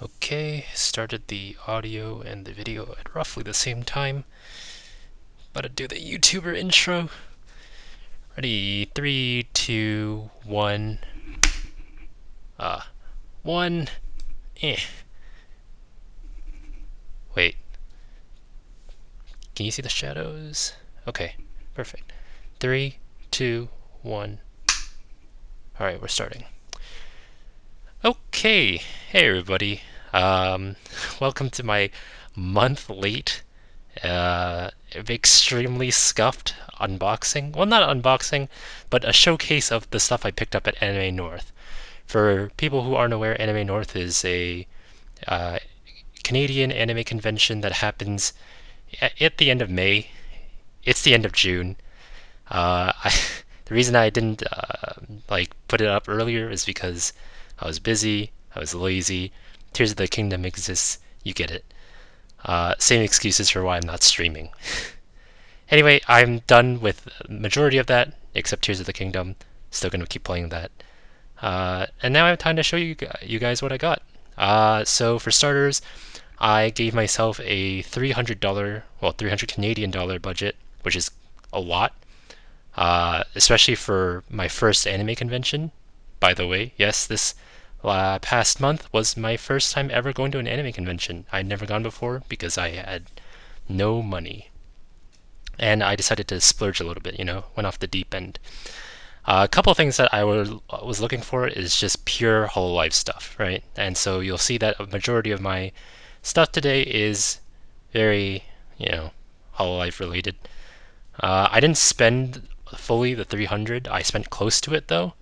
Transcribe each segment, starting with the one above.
Okay, started the audio and the video at roughly the same time. About to do the YouTuber intro. Ready? 3, 2, 1. Uh, 1. Eh. Wait, can you see the shadows? Okay, perfect. 3, 2, 1. Alright, we're starting. Okay, hey everybody. Um, Welcome to my month late extremely scuffed unboxing. Well, not unboxing, but a showcase of the stuff I picked up at Anime North. For people who aren't aware, Anime North is a uh, Canadian anime convention that happens at the end of May. It's the end of June. The reason I didn't put it up earlier is because I was busy, I was lazy. Tears of the Kingdom exists. You get it. Same excuses for why I'm not streaming. Anyway, I'm done with the majority of that, except Tears of the Kingdom. Still gonna keep playing that. And now I have time to show you guys what I got. So for starters, I gave myself a $300, well, 300 Canadian dollar budget, which is a lot, especially for my first anime convention. By the way, yes, this past month was my first time ever going to an anime convention. I'd never gone before because I had no money. And I decided to splurge a little bit, went off the deep end. A couple of things that I was looking for is just pure Hololive stuff, right? And so you'll see that a majority of my stuff today is very, Hololive related. I didn't spend fully the 300. I spent close to it though.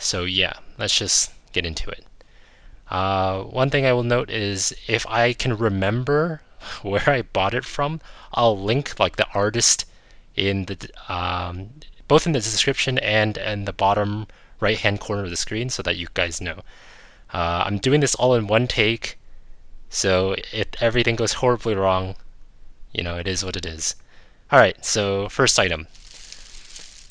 So yeah, let's just get into it. One thing I will note is if I can remember where I bought it from, I'll link like the artist in the both in the description and in the bottom right hand corner of the screen so that you guys know. I'm doing this all in one take, so if everything goes horribly wrong, it is what it is. Alright, so first item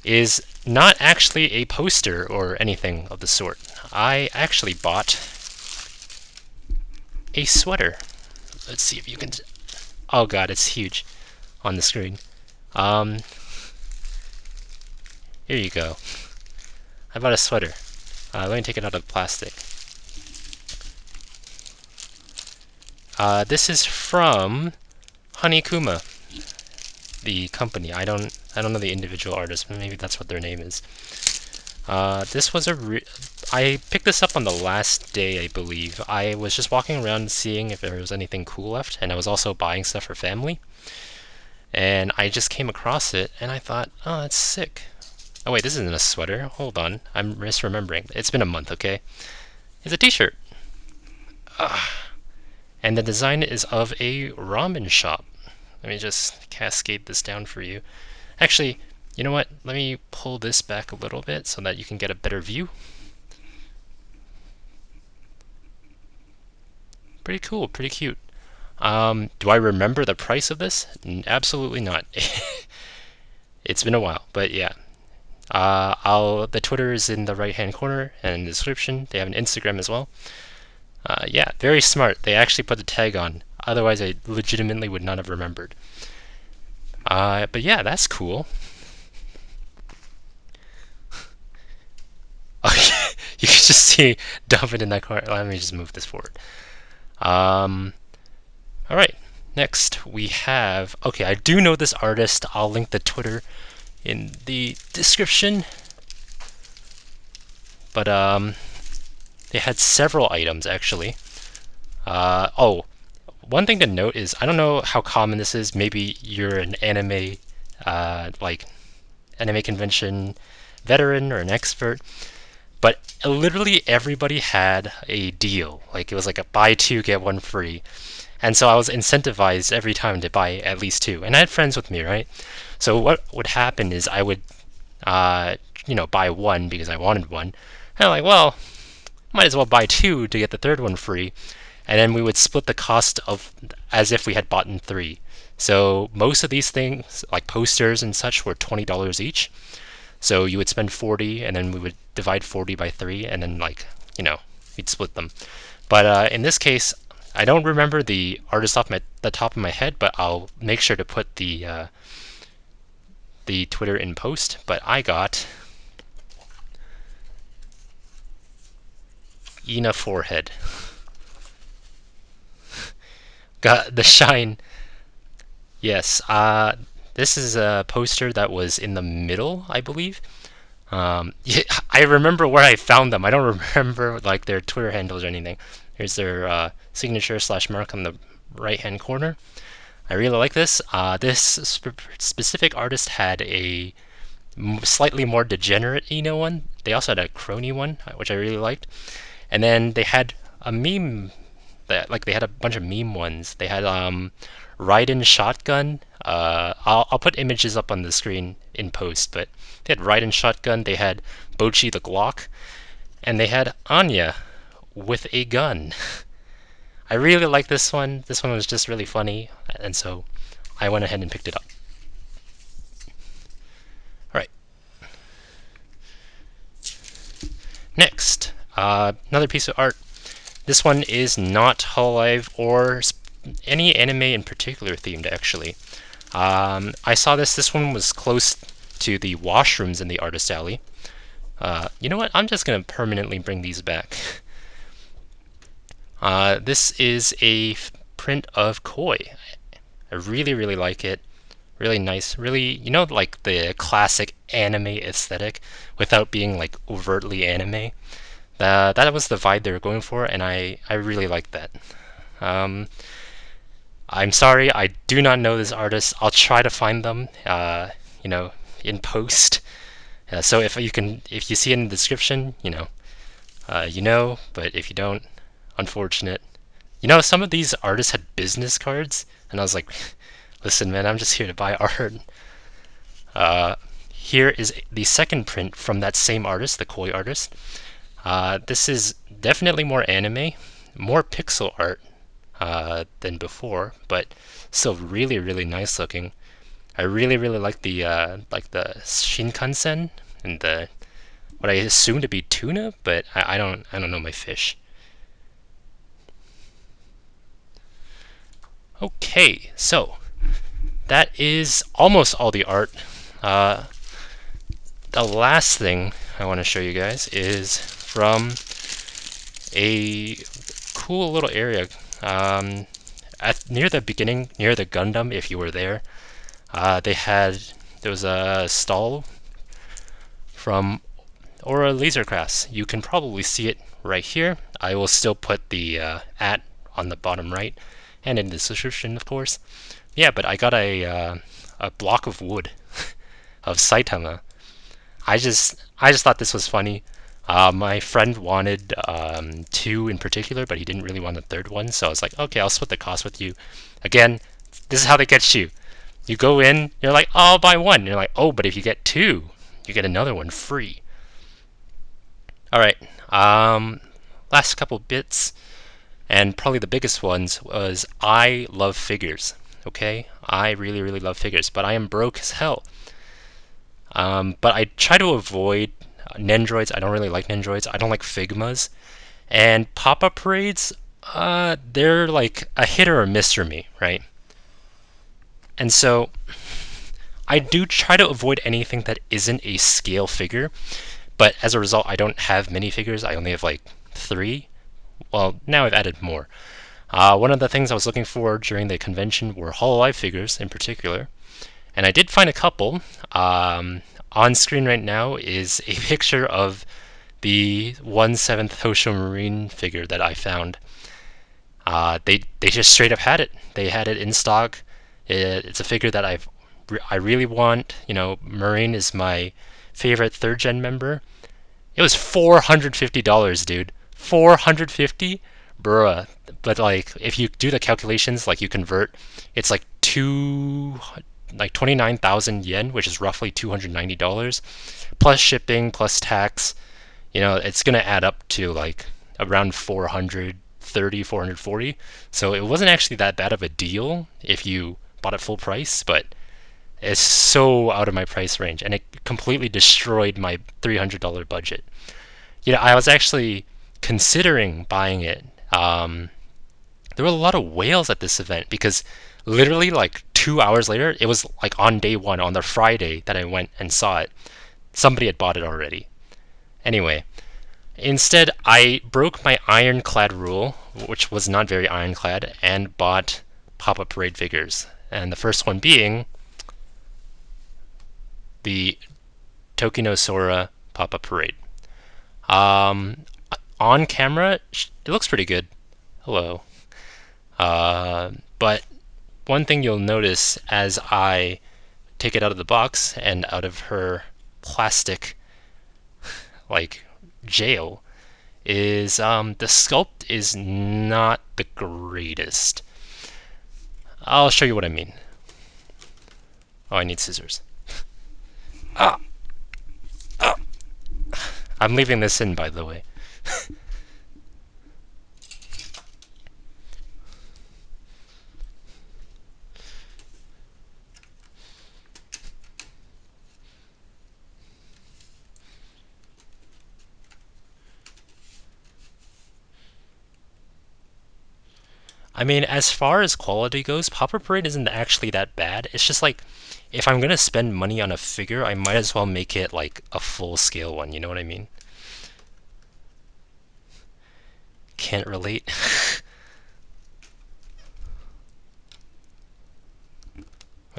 is not actually a poster or anything of the sort. I actually bought a sweater. Let's see if you can. Oh god, it's huge on the screen. Um, Here you go. I bought a sweater. Let me take it out of plastic. This is from Honeykuma, the company. I don't know the individual artist, but maybe that's what their name is. This was I picked this up on the last day, I believe. I was just walking around seeing if there was anything cool left, and I was also buying stuff for family. And I just came across it, and I thought, oh, that's sick. Oh wait, this isn't a sweater. Hold on, I'm misremembering. It's been a month, okay? It's a t-shirt. And the design is of a ramen shop. Let me just cascade this down for you. Actually, you know what? Let me pull this back a little bit so that you can get a better view. Pretty cool, pretty cute. Do I remember the price of this? Absolutely not. It's been a while, but yeah. The Twitter is in the right hand corner and in the description. They have an Instagram as well. Yeah, very smart. They actually put the tag on. Otherwise, I legitimately would not have remembered. But yeah, that's cool. Okay, you can just see dump it in that corner. Let me just move this forward. All right. Next, we have. Okay, I do know this artist. I'll link the Twitter in the description. But they had several items actually. Oh, one thing to note is I don't know how common this is. Maybe you're an anime, like anime convention veteran or an expert, but literally everybody had a deal. Like it was like a buy two get one free, and so I was incentivized every time to buy at least two. And I had friends with me, right? So what would happen is I would, buy one because I wanted one. And I'm like, well, might as well buy two to get the third one free. And then we would split the cost of as if we had bought in three. So most of these things, like posters and such, were $20 each. So you would spend 40, and then we would divide 40 by 3, and then we'd split them. But in this case, I don't remember the artist off the top of my head, but I'll make sure to put the Twitter in post. But I got Ina forehead. Got the shine. Yes. This is a poster that was in the middle, I believe. Yeah, I remember where I found them. I don't remember like their Twitter handles or anything. Here's their signature / mark on the right hand corner. I really like this. This specific artist had a slightly more degenerate Eno one. They also had a crony one, which I really liked. And then they had a meme that like they had a bunch of meme ones. They had Raiden shotgun. I'll put images up on the screen in post, but they had Raiden shotgun. They had Bochi the Glock, and they had Anya with a gun. I really like this one. This one was just really funny, and so I went ahead and picked it up. All right. Next, another piece of art. This one is not Hololive or any anime in particular themed, actually. I saw this. This one was close to the washrooms in the artist alley. You know what? I'm just going to permanently bring these back. This is a print of Koi. I really, really like it. Really nice. Really, like the classic anime aesthetic without being like overtly anime. That was the vibe they were going for, and I really liked that. Um, I'm sorry, I do not know this artist. I'll try to find them, in post. So if you see it in the description, but if you don't, unfortunate. Some of these artists had business cards, and I was like, listen, man, I'm just here to buy art. Here is the second print from that same artist, the Koi artist. This is definitely more anime, more pixel art than before, but still really, really nice looking. I really, really like the Shinkansen and the what I assume to be tuna, but I don't know my fish. Okay, so that is almost all the art. The last thing I want to show you guys is from a cool little area near the beginning, near the Gundam. If you were there, there was a stall from Aura Lasercrafts. You can probably see it right here. I will still put the at on the bottom right and in the description, of course. Yeah, but I got a block of wood of Saitama. I just thought this was funny. My friend wanted two in particular, but he didn't really want a third one, so I was like, okay, I'll split the cost with you. Again, this is how they get you. You go in, you're like, oh, I'll buy one. And you're like, oh, but if you get two, you get another one free. All right. Last couple bits, and probably the biggest ones was I love figures. Okay, I really, really love figures, but I am broke as hell. But I try to avoid Nendroids. I don't really like Nendroids. I don't like Figmas. And pop-up parades, they're like a hit or a miss for me, right? And so I do try to avoid anything that isn't a scale figure. But as a result, I don't have many figures. I only have like 3. Well, now I've added more. One of the things I was looking for during the convention were Hololive figures in particular. And I did find a couple. On screen right now is a picture of the 1/7 Hosho Marine figure that I found. They just straight up had it. They had it in stock. It's a figure that I really want. Marine is my favorite 3rd gen member. It was $450, dude. 450, bruh. But like, if you do the calculations, like you convert, it's like 29,000 yen, which is roughly $290, plus shipping, plus tax. It's gonna add up to like around 430, 440. So it wasn't actually that bad of a deal if you bought it full price, but it's so out of my price range, and it completely destroyed my $300 budget. I was actually considering buying it. There were a lot of whales at this event because literally like 2 hours later, it was like on day one, on the Friday that I went and saw it. Somebody had bought it already. Anyway, instead, I broke my ironclad rule, which was not very ironclad, and bought pop up parade figures. And the first one being the Tokinosora pop up parade. Um, on camera, it looks pretty good. Hello. But one thing you'll notice as I take it out of the box and out of her plastic like jail is the sculpt is not the greatest. I'll show you what I mean. Oh, I need scissors. Ah, ah. I'm leaving this in, by the way. I mean, as far as quality goes, Popper Parade isn't actually that bad. It's just like, if I'm gonna spend money on a figure, I might as well make it like a full scale one, you know what I mean? Can't relate.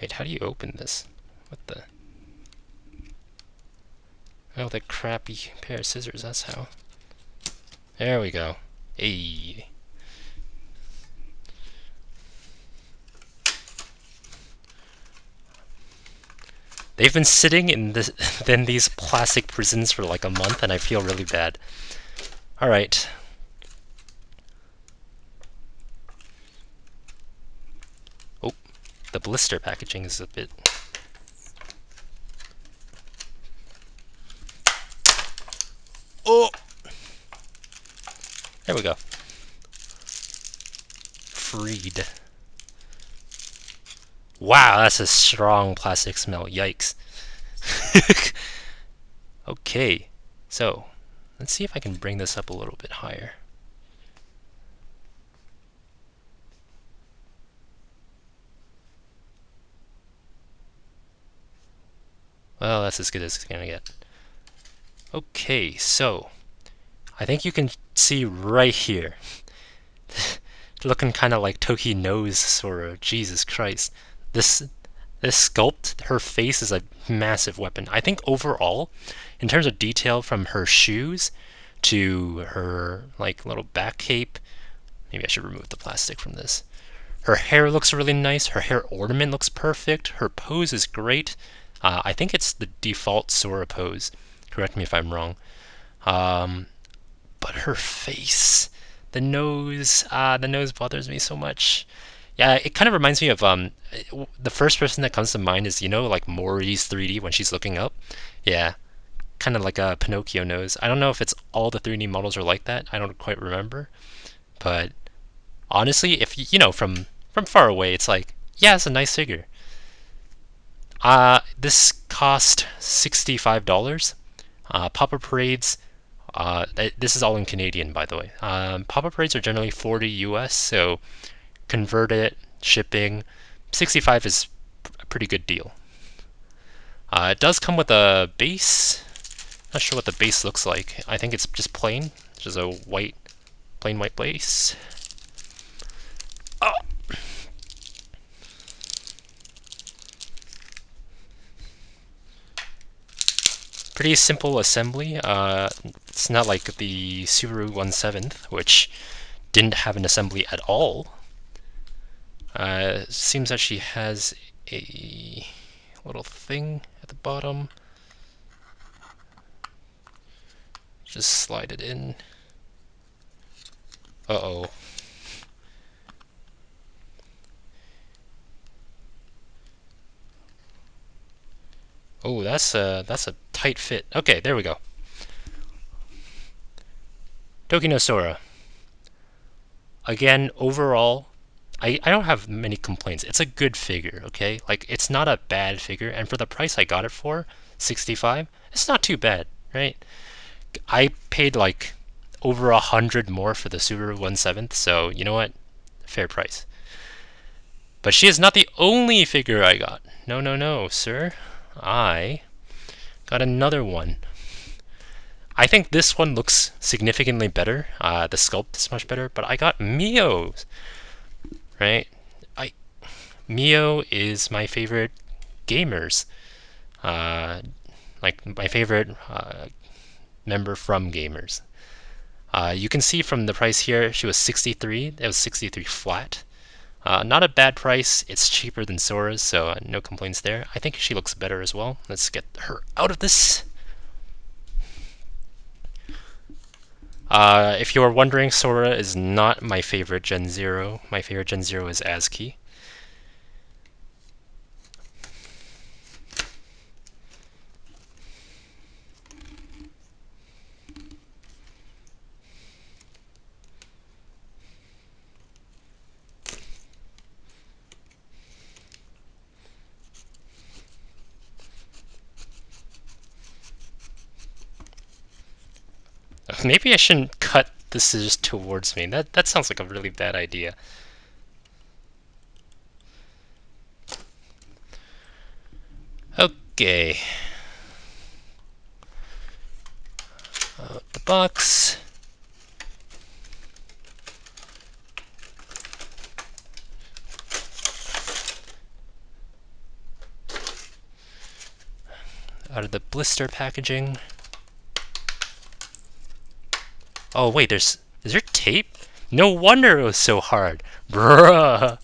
Wait, how do you open this? What the? Oh, that crappy pair of scissors, that's how. There we go. Hey. They've been sitting in this in these plastic prisons for like a month, and I feel really bad. All right. Oh, the blister packaging is a bit. Oh, there we go. Freed. Wow, that's a strong plastic smell. Yikes. Okay, so let's see if I can bring this up a little bit higher. Well, that's as good as it's gonna get. Okay, so I think you can see right here. Looking kind of like Toki nose, Sora. Jesus Christ. This this sculpt, her face is a massive weapon. I think overall, in terms of detail from her shoes to her like little back cape, maybe I should remove the plastic from this. Her hair looks really nice. Her hair ornament looks perfect. Her pose is great. I think it's the default Sora pose. Correct me if I'm wrong. Um, but her face, the nose bothers me so much. Yeah, it kind of reminds me of the first person that comes to mind is like Mori's 3D when she's looking up. Yeah, kind of like a Pinocchio nose. I don't know if it's all the 3D models are like that. I don't quite remember, but honestly, if from far away, it's like yeah, it's a nice figure. This cost $65. Pop-up parades. This is all in Canadian, by the way. Pop-up parades are generally 40 US, so convert it, shipping, 65 is a pretty good deal. It does come with a base. Not sure what the base looks like. I think it's just plain, just a plain white base. Oh. Pretty simple assembly. It's not like the Subaru 1/7, which didn't have an assembly at all. Seems that she has a little thing at the bottom. Just slide it in. Uh-oh. Oh, that's a tight fit. Okay, there we go. Tokinosora. Again, overall, I don't have many complaints. It's a good figure, okay? Like, it's not a bad figure, and for the price I got it for, 65, it's not too bad, right? I paid like over 100 more for the Subaru 1/7, so you know what? Fair price. But she is not the only figure I got. No, no, no, sir. I got another one. I think this one looks significantly better. The sculpt is much better, but I got Mio's, right? I Mio is my favorite gamers. Like my favorite member from gamers. You can see from the price here, she was 63. It was 63 flat. Not a bad price. It's cheaper than Sora's, so no complaints there. I think she looks better as well. Let's get her out of this. If you are wondering, Sora is not my favorite Gen 0. My favorite Gen 0 is ASCII. Maybe I shouldn't cut the scissors towards me. That sounds like a really bad idea. Okay. Out the box. Out of the blister packaging. Oh wait, is there tape? No wonder it was so hard. Bruh.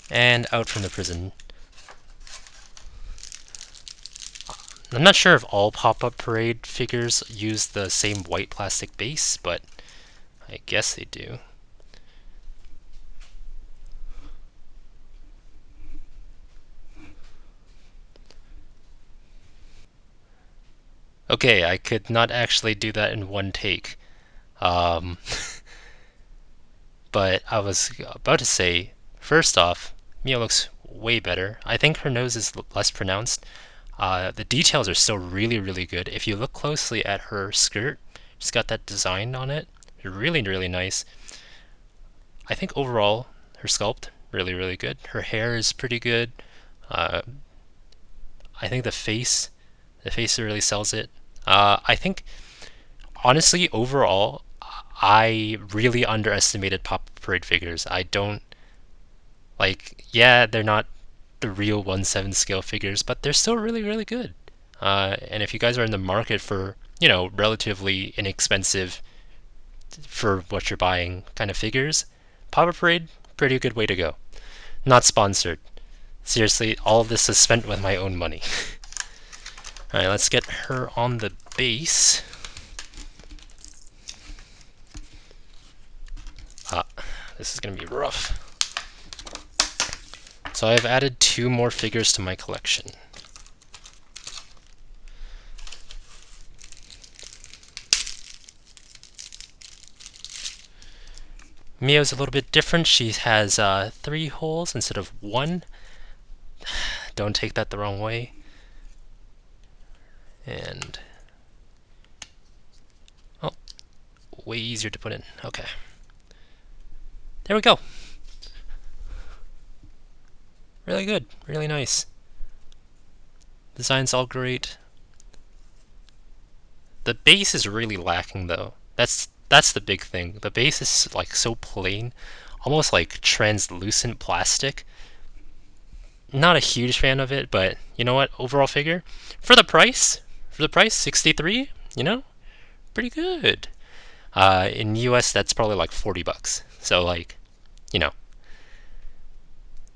And out from the prison. I'm not sure if all Pop-Up Parade figures use the same white plastic base, but I guess they do. Okay, I could not actually do that in one take. Um, but I was about to say, first off, Mia looks way better. I think her nose is less pronounced. The details are still really, really good. If you look closely at her skirt, she's got that design on it. Really, really nice. I think overall, her sculpt, really, really good. Her hair is pretty good. Uh, I think the face really sells it. I think, honestly, overall, I really underestimated Pop Parade figures. I don't, like, yeah, they're not the real 1/7 scale figures, but they're still really, really good. And if you guys are in the market for, relatively inexpensive for what you're buying kind of figures, Pop Parade, pretty good way to go. Not sponsored. Seriously, all of this is spent with my own money. Alright, let's get her on the base. This is gonna be rough. So I've added 2 more figures to my collection. Mio's a little bit different. She has 3 holes instead of 1. Don't take that the wrong way. And oh, way easier to put in. Okay. There we go. Really good. Really nice. Design's all great. The base is really lacking though. That's the big thing. The base is like so plain, almost like translucent plastic. Not a huge fan of it, but you know what? Overall figure for the price, 63. Pretty good. In US, that's probably like $40. So like, you know.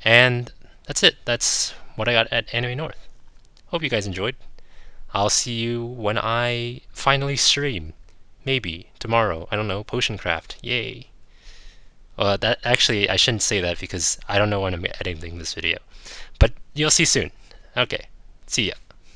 And that's it. That's what I got at Anime North. Hope you guys enjoyed. I'll see you when I finally stream. Maybe tomorrow. I don't know. Potion craft. Yay. That actually I shouldn't say that because I don't know when I'm editing this video. But you'll see soon. Okay. See ya.